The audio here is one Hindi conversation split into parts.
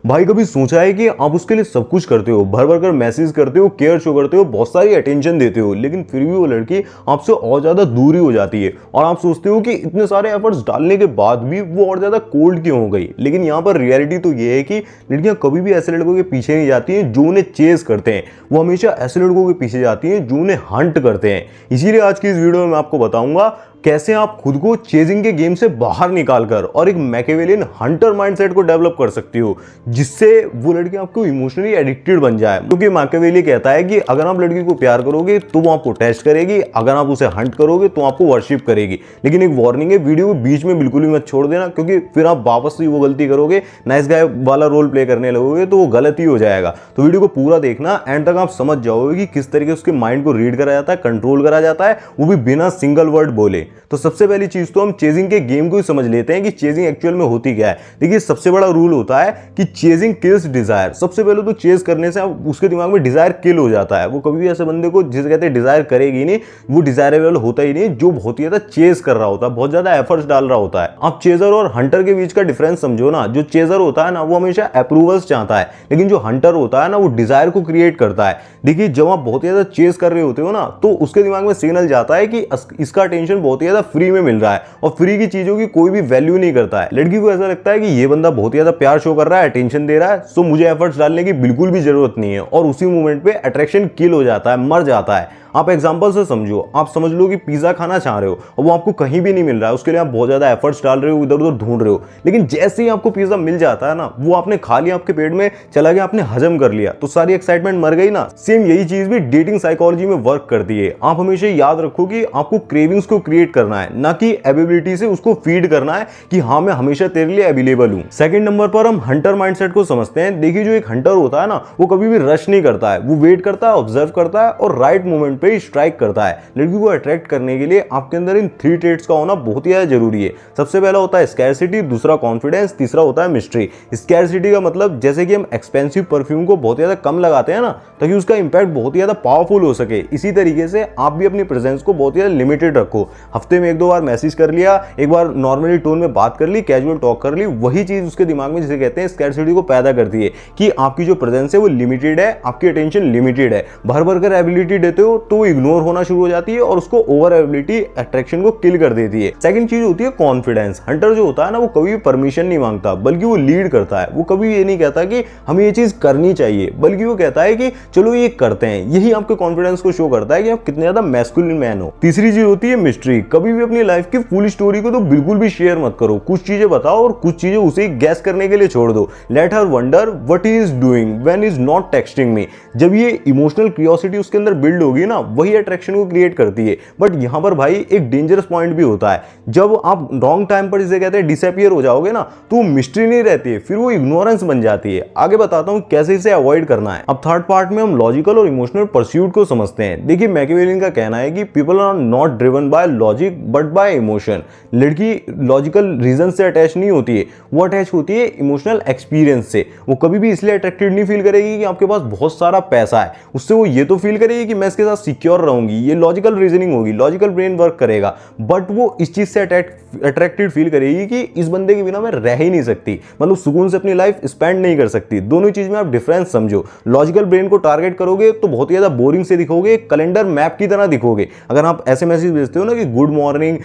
भाई कभी सोचा है कि आप उसके लिए सब कुछ करते हो, भर भर कर मैसेज करते हो, केयर शो करते हो, बहुत सारी अटेंशन देते हो, लेकिन फिर भी वो लड़की आपसे और ज्यादा दूरी हो जाती है और आप सोचते हो कि इतने सारे एफर्ट्स डालने के बाद भी वो और ज्यादा कोल्ड क्यों हो गई। लेकिन यहाँ पर रियलिटी तो ये है कि लड़कियां कभी भी ऐसे लड़कों के पीछे नहीं जाती हैं जो उन्हें चेस करते हैं, वो हमेशा ऐसे लड़कों के पीछे जाती हैं जो उन्हें हंट करते हैं। इसीलिए आज की इस वीडियो में मैं आपको बताऊंगा कैसे आप खुद को चेजिंग के गेम से बाहर निकालकर और एक मैकियावेलियन हंटर माइंडसेट को डेवलप कर सकती हो, जिससे वो लड़की आपको इमोशनली एडिक्टेड बन जाए। क्योंकि मैकियावेली कहता है कि अगर आप लड़की को प्यार करोगे तो वो आपको टेस्ट करेगी, अगर आप उसे हंट करोगे तो आपको वर्शिप करेगी। लेकिन एक वार्निंग है, वीडियो को बीच में बिल्कुल भी मत छोड़ देना, क्योंकि फिर आप वापस से वो गलती करोगे, नाइस गाय वाला रोल प्ले करने लगोगे तो वो गलत ही हो जाएगा। तो वीडियो को पूरा देखना, एंड तक आप समझ जाओगे कि किस तरीके से उसके माइंड को रीड करा जाता है, कंट्रोल करा जाता है, वो भी बिना सिंगल वर्ड बोले। तो सबसे पहली चीज तो हम चेजिंग के गेम को ही समझ लेते हैं कि चेजिंग एक्चुअल में होती क्या है। देखिए सबसे बड़ा रूल होता है कि चेजिंग किल्स डिजायर। सबसे पहले तो चेज करने से उसके दिमाग में डिजायर किल हो जाता है। वो कभी भी ऐसे बंदे को जिसे कहते हैं डिजायर करेगी नहीं, वो डिजायरेबल होता ही नहीं जो बहुत ही ज्यादा चेज कर रहा होता है, बहुत ज्यादा एफर्ट्स डाल रहा होता है। आप चेजर और हंटर के बीच का डिफरेंस समझो ना। जो चेजर होता है ना वो हमेशा अप्रूवल्स चाहता है, लेकिन जो हंटर होता है ना वो डिजायर को क्रिएट करता है। देखिए जब आप बहुत ज्यादा चेज कर रहे होते हो ना तो उसके दिमाग में सिग्नल जाता है कि इसका अटेंशन बहुत ही ज्यादा फ्री में मिल रहा है और फ्री की चीजों की कोई भी वैल्यू नहीं करता है। लड़की को ऐसा लगता है कि ये बंदा बहुत ही ज्यादा प्यार शो कर रहा है, अटेंशन दे रहा है, सो मुझे एफर्ट्स डालने की बिल्कुल भी जरूरत नहीं है, और उसी मोमेंट पे अट्रैक्शन किल हो जाता है, मर जाता है। आप एग्जांपल से समझो, आप समझ लो कि पिज्जा खाना चाह रहे हो और वो आपको कहीं भी नहीं मिल रहा है, उसके लिए आप बहुत ज्यादा एफर्ट्स डाल रहे हो, इधर उधर ढूंढ रहे हो, लेकिन जैसे ही आपको पिज्जा मिल जाता है ना, वो आपने खा लिया, आपके पेट में चला गया, आपने हजम कर लिया, तो सारी एक्साइटमेंट मर गई ना। सेम यही चीज भी डेटिंग साइकोलॉजी में वर्क करती है। आप हमेशा याद रखो कि आपको क्रेविंग्स को क्रिएट करना है, ना कि एबिलिटी से उसको फीड करना है कि हाँ मैं हमेशा तेरे लिए अवेलेबल हूं। सेकंड नंबर पर हम हंटर माइंडसेट को समझते हैं। देखिए जो एक हंटर होता है ना वो कभी भी रश नहीं करता है, वो वेट करता है, ऑब्जर्व करता है और राइट मोमेंट पे स्ट्राइक करता है। लड़की को अट्रैक्ट करने के लिए आपके अंदर इन 3 ट्रेट्स का होना बहुत ही ज्यादा जरूरी है। सबसे पहला होता है स्कैरसिटी, दूसरा कॉन्फिडेंस, तीसरा होता है मिस्ट्री। स्कैरसिटी का मतलब जैसे कि हम एक्सपेंसिव परफ्यूम को बहुत ज्यादा कम लगाते हैं ना ताकि उसका इंपैक्ट बहुत ही ज्यादा पावरफुल हो सके, इसी तरीके से आप भी अपनी प्रेजेंस को बहुत ही ज्यादा लिमिटेड रखो। हफ्ते में 1-2 बार मैसेज कर लिया, एक बार नॉर्मली टोन में बात कर ली, कैजुअल टॉक कर ली, वही चीज उसके दिमाग में जिसे कहते हैं स्कैरसिटी को पैदा करती है कि आपकी जो प्रेजेंस है वो लिमिटेड है, आपकी अटेंशन लिमिटेड है। भर भर कर एबिलिटी देते हो तो वो इग्नोर होना शुरू हो जाती है और उसको ओवर एबिलिटी अट्रैक्शन को किल कर देती है। सेकंड चीज होती है कॉन्फिडेंस। हंटर जो होता है ना वो कभी भी परमिशन नहीं मांगता, बल्कि वो लीड करता है। वो कभी ये नहीं कहता कि हमें ये चीज करनी चाहिए, बल्कि वो कहता है कि चलो ये करते हैं। यही आपके कॉन्फिडेंस को शो करता है कि आप कितने ज्यादा मैस्कुलिन मैन हो। तीसरी चीज होती है मिस्ट्री। कभी भी अपनी लाइफ की फुल स्टोरी को तो बिल्कुल भी शेयर मत करो, कुछ चीजें बताओ और कुछ चीजें उसे गैस करने के लिए छोड़ दो। Let her wonder what he is doing when is not texting me. जब ये इमोशनल क्यूरियोसिटी उसके अंदर बिल्ड होगी ना, वही अट्रैक्शन को क्रिएट करती है। बट यहां पर भाई एक डेंजरस पॉइंट भी होता है। जब आप रॉन्ग टाइम पर जिसे कहते हैं डिसअपीयर हो जाओगे ना तो वो मिस्ट्री नहीं रहती है, फिर वो इग्नोरेंस बन जाती है। आगे बताता हूं कैसे इसे अवॉइड करना है। अब थर्ड पार्ट में हम लॉजिकल और इमोशनल परस्यूट को समझते हैं। देखिए मैकियावेलियन का कहना है कि people are not driven by logic but by emotion. लड़की लॉजिकल रीजन से अटैच नहीं होती है, वो अटैच होती है इमोशनल एक्सपीरियंस से। वो कभी भी इसलिए अट्रैक्टेड नहीं फील करेगी कि आपके पास बहुत सारा पैसा है, उससे वो ये तो फील करेगी कि मैं इसके साथ सिक्योर रहूंगी। ये लॉजिकल रीजनिंग होगी, लॉजिकल ब्रेन वर्क करेगा, बट वो इस चीज से अट्रैक्टेड फील करेगी कि इस बंदे के बिना मैं रह ही नहीं सकती, मतलब सुकून से अपनी लाइफ स्पेंड नहीं कर सकती। दोनों चीज में आप डिफरेंस समझो। लॉजिकल ब्रेन को टारगेट करोगे तो बहुत ही ज्यादा बोरिंग से दिखोगे, कैलेंडर मैप की तरह दिखोगे। अगर आप ऐसे मैसेज भेजते हो ना कि गुड मॉर्निंग,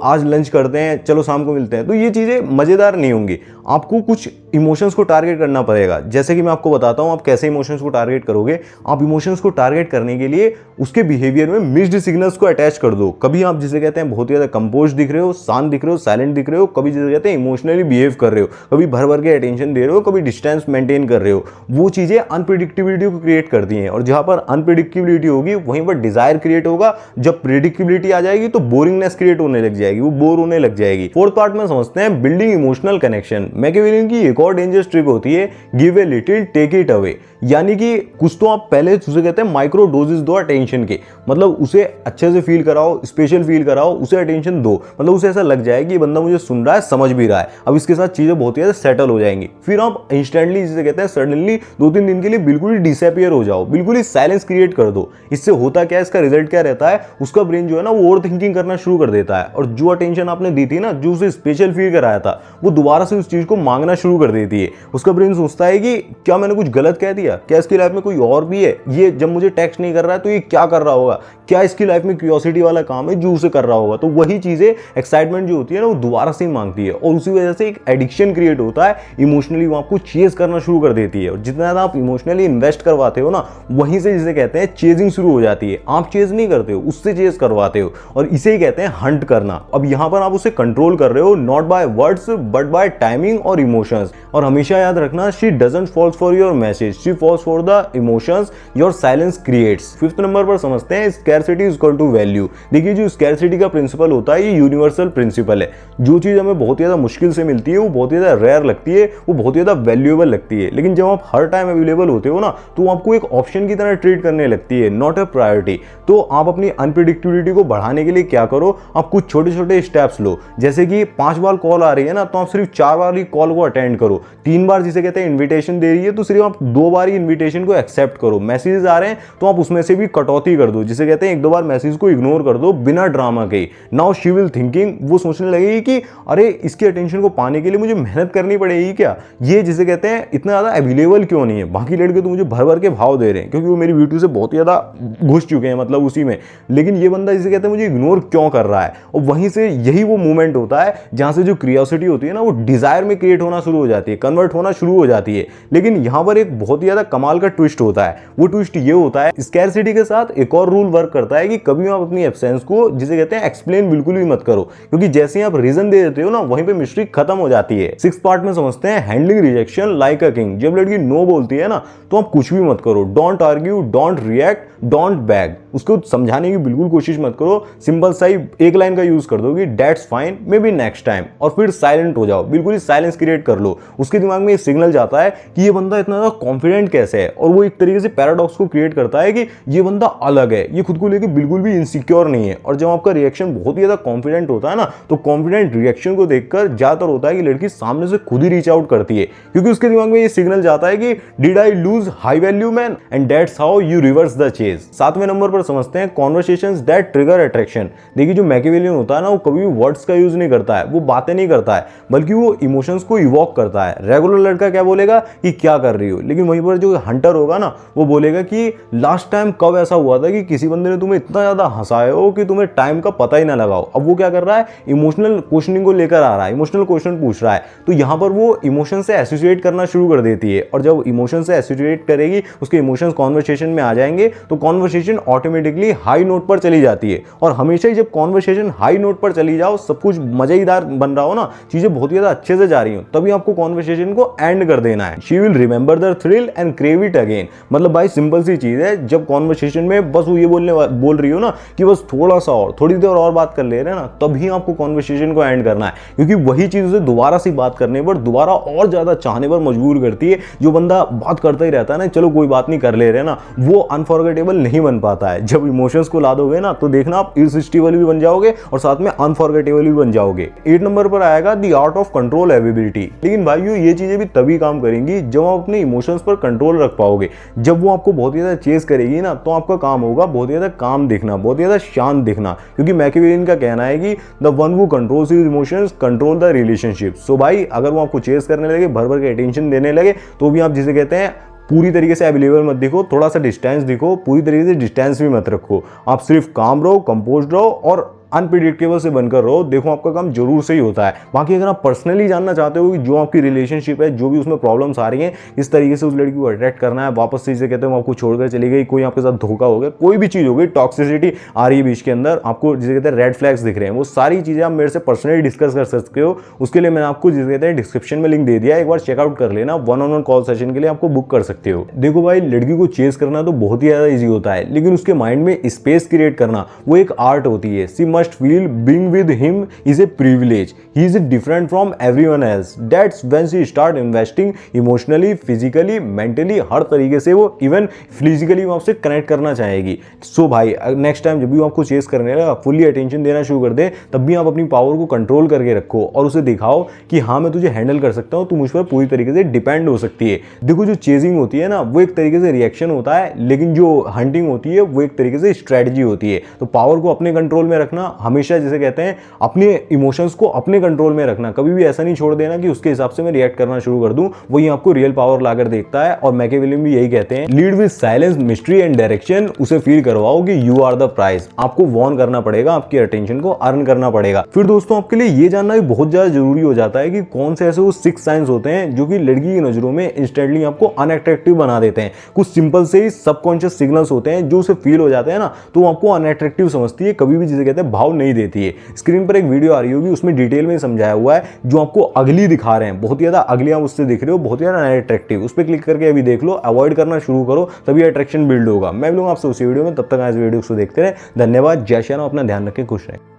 आज लंच करते हैं, चलो शाम को मिलते हैं, तो ये चीजें मजेदार नहीं होंगी। आपको कुछ इमोशंस को टारगेट करना पड़ेगा। जैसे कि मैं आपको बताता हूं आप कैसे इमोशंस को टारगेट करोगे। आप इमोशंस को टारगेट करने के लिए उसके बिहेवियर में मिक्स्ड सिग्नल्स को अटैच कर दो। कभी आप जिसे कहते हैं बहुत ही ज्यादा कंपोज दिख रहे हो, शांत दिख रहे हो, साइलेंट दिख रहे हो, कभी जिसे कहते हैं इमोशनली बिहेव कर रहे हो, कभी भर भर के अटेंशन दे रहे हो, कभी डिस्टेंस मेंटेन कर रहे हो। वो चीजें अनप्रेडिक्टेबिलिटी को क्रिएट करती हैं, और जहां पर अनप्रेडिक्टेबिलिटी होगी वहीं पर डिजायर क्रिएट होगा। जब प्रेडिक्टेबिलिटी आ जाएगी तो बोरिंगनेस क्रिएट होने लग जाएगी, वो बोर होने लग जाएगी। फोर्थ पार्ट में समझते हैं बिल्डिंग इमोशनल कनेक्शन। मैकियावेलियन की एक और डेंजरस ट्रिक होती है give a little take it away. यानी कि कुछ तो आप पहले उसे कहते हैं माइक्रो डोजेस दो अटेंशन के, मतलब उसे अच्छे से फील कराओ, स्पेशल फील कराओ, उसे अटेंशन दो, मतलब उसे ऐसा लग जाए कि ये बंदा मुझे सुन रहा है, समझ भी रहा है। अब इसके साथ चीजें बहुत ही ज्यादा सेटल हो जाएंगी। फिर आप इंस्टेंटली जिसे कहते हैं सडनली 2-3 दिन के लिए बिल्कुल ही डिसअपीयर हो जाओ, बिल्कुल ही साइलेंस क्रिएट कर दो। इससे होता क्या है, इसका रिजल्ट क्या रहता है, उसका ब्रेन जो है ना वो ओवर थिंकिंग करना शुरू कर देता है, और जो अटेंशन आपने दी थी ना, जो उसे स्पेशल फील कराया था, वो दोबारा से उस चीज को मांगना शुरू कर देती है। उसका ब्रेन सोचता है कि क्या मैंने कुछ गलत कह दिया, क्या इसकी लाइफ में कोई और भी है, ये जब मुझे टेक्स्ट नहीं कर रहा है तो ये क्या कर रहा होगा, क्या इसकी लाइफ में क्यूरियोसिटी वाला काम है जो उसे कर रहा होगा। तो वही चीजें एक्साइटमेंट जो होती है ना वो दोबारा से मांगती है और उसी वजह से एक एडिक्शन क्रिएट होता है। इमोशनली वो आपको चेज करना शुरू कर देती है और जितना ज्यादा आप इमोशनली इन्वेस्ट करवाते हो ना, वहीं से जिसे कहते हैं चेजिंग शुरू हो जाती है। आप चेज नहीं करते हो, उससे चेज करवाते हो और इसे ही कहते हैं हंट करना। अब यहां पर आप उसे कंट्रोल कर रहे हो, not by words but by timing और इमोशंस। और हमेशा याद रखना, she doesn't falls for your message, she falls for the emotions your silence creates. Fifth number पर समझते हैं scarcity is equal to value. देखिए जो स्कैरसिटी का प्रिंसिपल होता है ये यूनिवर्सल प्रिंसिपल है। जो चीज हमें बहुत ज्यादा मुश्किल से मिलती है, वो बहुत ज्यादा रेयर लगती है, वो बहुत ज्यादा वैल्यूएबल लगती है, लेकिन जब आप हर टाइम अवेलेबल होते हो ना तो आपको एक ऑप्शन की तरह ट्रीट करने लगती है, नॉट ए प्रायोरिटी। तो आप अपनी अनप्रिडिक्टेबिलिटी को बढ़ाने के लिए क्या करो, आप कुछ छोटे छोटे स्टेप्स लो। जैसे कि 5 बार कॉल आ रही है ना, तो आप सिर्फ 4 बार ही कॉल को अटेंड करो। 3 बार जिसे कहते हैं इन्विटेशन दे रही है तो सिर्फ आप 2 बार ही इन्विटेशन को एक्सेप्ट करो। मैसेजेस आ रहे हैं तो आप उसमें से भी कटौती कर दो, जिसे कहते हैं 1-2 बार मैसेज को इग्नोर कर दो बिना ड्रामा के। नाउ शी विल थिंकिंग, वो सोचने लगेगी कि अरे इसकी अटेंशन को पाने के लिए मुझे मेहनत करनी पड़ेगी क्या, ये जिसे कहते हैं इतना ज्यादा अवेलेबल क्यों नहीं है, बाकी लड़के तो मुझे भर भर के भाव दे रहे हैं क्योंकि वो मेरी वीडियो से बहुत ज्यादा घुस चुके हैं, मतलब उसी में, लेकिन ये बंदा जिसे कहते हैं मुझे इग्नोर क्यों कर रहा है। और वहीं से यही वो मोमेंट होता है जहां से जो क्यूरियोसिटी होती है ना वो डिजायर में क्रिएट होना शुरू हो जाती है, कन्वर्ट होना शुरू हो जाती है। लेकिन यहां पर एक बहुत ही ज्यादा कमाल का ट्विस्ट होता है। वो ट्विस्ट ये होता है, स्कैरसिटी के साथ एक और रूल वर्क करता है कि कभी आप अपनी एब्सेंस को जिसे कहते हैं एक्सप्लेन बिल्कुल भी मत करो, क्योंकि जैसे ही आप रीजन दे देते हो ना वहीं पे मिस्ट्री खत्म हो जाती है। 6th पार्ट में समझते हैं handling rejection like a king. जब लड़की नो बोलती है ना तो आप कुछ भी मत करो, don't argue, don't react, don't bag. उसको समझाने की बिल्कुल कोशिश मत करो, सिंपल सा ही एक लाइन का यूज कर दो कि that's fine, may be next time, और फिर साइलेंट हो जाओ, बिल्कुल ही साइलेंस क्रिएट कर लो। उसके दिमाग में ये सिग्नल जाता है कि ये बंदा इतना ज्यादा कॉन्फिडेंट कैसे है, और वो एक तरीके से पैराडॉक्स को क्रिएट करता है कि ये बंदा अलग है, ये खुद को लेकर बिल्कुल भी इनसिक्योर नहीं है। और जब आपका रिएक्शन बहुत ही ज्यादा कॉन्फिडेंट होता है ना, तो कॉन्फिडेंट रिएक्शन को देखकर ज्यादातर होता है कि लड़की सामने से खुद ही रीच आउट करती है, क्योंकि उसके दिमाग में ये सिग्नल जाता है कि did I lose high value man, and that's how you reverse the chase. 7वें नंबर पर समझते हैं कॉन्वर्सेशंस दैट ट्रिगर अट्रैक्शन। देखिए जो मैकियावेलियन होता है ना वो कभी भी वर्ड्स का यूज नहीं करता है, वो बातें नहीं करता है, बल्कि वो इमोशंस को इवॉक करता है। रेगुलर लड़का क्या बोलेगा कि क्या कर रही हो, लेकिन वहीं पर जो हंटर होगा ना वो बोलेगा कि लास्ट टाइम कब ऐसा हुआ था कि किसी बंदे ने तुम्हें इतना ज्यादा हंसाया हो कि तुम्हें टाइम का पता ही ना लगाओ। अब वो क्या कर रहा है, इमोशनल क्वेश्चनिंग को लेकर आ रहा है, इमोशनल क्वेश्चन पूछ रहा है, तो यहां पर वो इमोशन से एसोसिएट करना शुरू कर देती है। और जब इमोशन से एसोसिएट करेगी, उसके इमोशंस कॉन्वर्सेशन में आ जाएंगे, तो कॉन्वर्सेशन ऑटोमेटिकली हाई नोट पर चली जाती है। और हमेशा ही जब कॉन्वर्सेशन हाई नोट पर चली जाओ, सब कुछ मजेदार बन रहा हो ना, चीजें बहुत ज्यादा अच्छे से जा रही हो, तभी आपको कॉन्वर्सेशन को एंड कर देना है। She will remember the thrill and crave it again. मतलब भाई सिंपल सी चीज है, जब कॉन्वर्सेशन में बस वो ये बोल रही हो ना कि बस थोड़ा सा और, थोड़ी देर और बात कर ले रहे हैं ना, तभी आपको कॉन्वर्सेशन को एंड करना है, क्योंकि वही चीज उसे दोबारा से बात करने पर, दोबारा और ज्यादा चाहने पर मजबूर करती है। जो बंदा बात करता ही रहता है ना, चलो कोई बात नहीं कर ले रहे ना, वो अनफॉरगेटेबल नहीं बन पाता है। जब इमोशंस को ला दोगे ना तो देखना आप इरसिस्टिबल भी बन जाओगे और साथ में अनफॉरगेटेबल भी बन जाओगे। 8 नंबर पर आएगा the art of control ability. लेकिन भाइयों ये चीजें भी तभी काम करेंगी जब आप अपने इमोशंस पर कंट्रोल रख पाओगे। जब वो आपको बहुत ज्यादा चेज करेगी ना, तो आपका काम होगा बहुत ज्यादा काम दिखना, बहुत ज्यादा शांत दिखना, क्योंकि मैकियावेलियन का कहना है कि the one who controls his emotions control the relationship. So भाई अगर वो आपको चेज करने लगे, भर भर के अटेंशन देने लगे, तो भी आप जिसे कहते हैं पूरी तरीके से अवेलेबल मत दिखो, थोड़ा सा डिस्टेंस दिखो, पूरी तरीके से डिस्टेंस भी मत रखो। आप सिर्फ काम रहो, कंपोज्ड रहो और अनप्रिडिक्टेबल से बनकर रहो, देखो आपका काम जरूर से ही होता है। बाकी अगर आप पर्सनली जानना चाहते हो कि जो आपकी रिलेशनशिप है, जो भी उसमें प्रॉब्लम्स आ रही हैं, इस तरीके से उस लड़की को अट्रैक्ट करना है, वापस से जिसे कहते हैं वो आपको छोड़कर चली गई, कोई आपके साथ धोखा हो गया, कोई भी चीज़ हो गई, टॉक्सिसिटी आ रही है बीच के अंदर, आपको जिसे कहते हैं रेड फ्लैग्स दिख रहे हैं, वो सारी चीज़ें आप मेरे से पर्सनली डिस्कस कर सकते हो। उसके लिए मैंने आपको जिसे कहते हैं डिस्क्रिप्शन में लिंक दे दिया, एक बार चेकआउट कर लेना, 1-on-1 कॉल सेशन के लिए आपको बुक कर सकते हो। देखो भाई लड़की को चेस करना तो बहुत ही ज़्यादा ईजी होता है, लेकिन उसके माइंड में स्पेस क्रिएट करना वो एक आर्ट होती है। She must feel being with him is a privilege. He is different from everyone else. That's when she start investing emotionally, physically, mentally, हर तरीके से वो इवन फिजिकली वो आपसे कनेक्ट करना चाहेगी। सो भाई नेक्स्ट टाइम जब भी वो आपको चेस करने लगा, फुली अटेंशन देना शुरू कर दे, तब भी आप अपनी पावर को कंट्रोल करके रखो और उसे दिखाओ कि हाँ मैं तुझे हैंडल कर सकता हूँ, तू मुझ पर पूरी तरीके से डिपेंड हो सकती है। देखो जो चेजिंग होती है ना वो एक तरीके से रिएक्शन होता है, लेकिन जो हंटिंग होती है वो एक तरीके से स्ट्रेटजी होती है। तो पावर को अपने कंट्रोल में रखना, हमेशा जिसे कहते हैं अपने इमोशंस को अपने कंट्रोल में रखना, कभी भी ऐसा नहीं छोड़ देना कि उसके हिसाब से मैं रिएक्ट करना शुरू कर दूं, वही आपको रियल पावर लाकर देखता है। और मैकियावेली भी यही कहते हैं, lead with silence, mystery and direction, उसे फील करवाओ कि यू आर द प्राइज। आपको वॉर्न करना पड़ेगा, आपकी अटेंशन को अर्न करना पड़ेगा। फिर दोस्तों आपके लिए ये जानना भी बहुत ज्यादा जरूरी हो जाता है कि कौन से ऐसे वो 6 साइंस होते हैं जो कि लड़की की नजरों में इंस्टेंटली आपको अनअट्रैक्टिव बना देते हैं। कुछ सिंपल से ही सबकॉन्शियस सिग्नल्स होते हैं जो उसे फील हो जाते हैं ना, तो वो आपको अनअट्रैक्टिव समझती है, कभी भी जिसे कहते हैं भाव नहीं देती है। स्क्रीन पर एक वीडियो आ रही होगी, उसमें डिटेल में समझाया हुआ है, जो आपको अगली दिखा रहे हैं, बहुत ज्यादा अगली आप उससे दिख रहे हो, बहुत ज्यादा अनअट्रैक्टिव, उस पर क्लिक करके अभी देख लो, अवॉइड करना शुरू करो, तभी अट्रैक्शन बिल्ड होगा। मैं मिलूंगा आपसे उसी वीडियो में, तब तक आज वीडियो को देखते रहे। धन्यवाद, जय श्री राम, अपना ध्यान रखें, खुश रहें।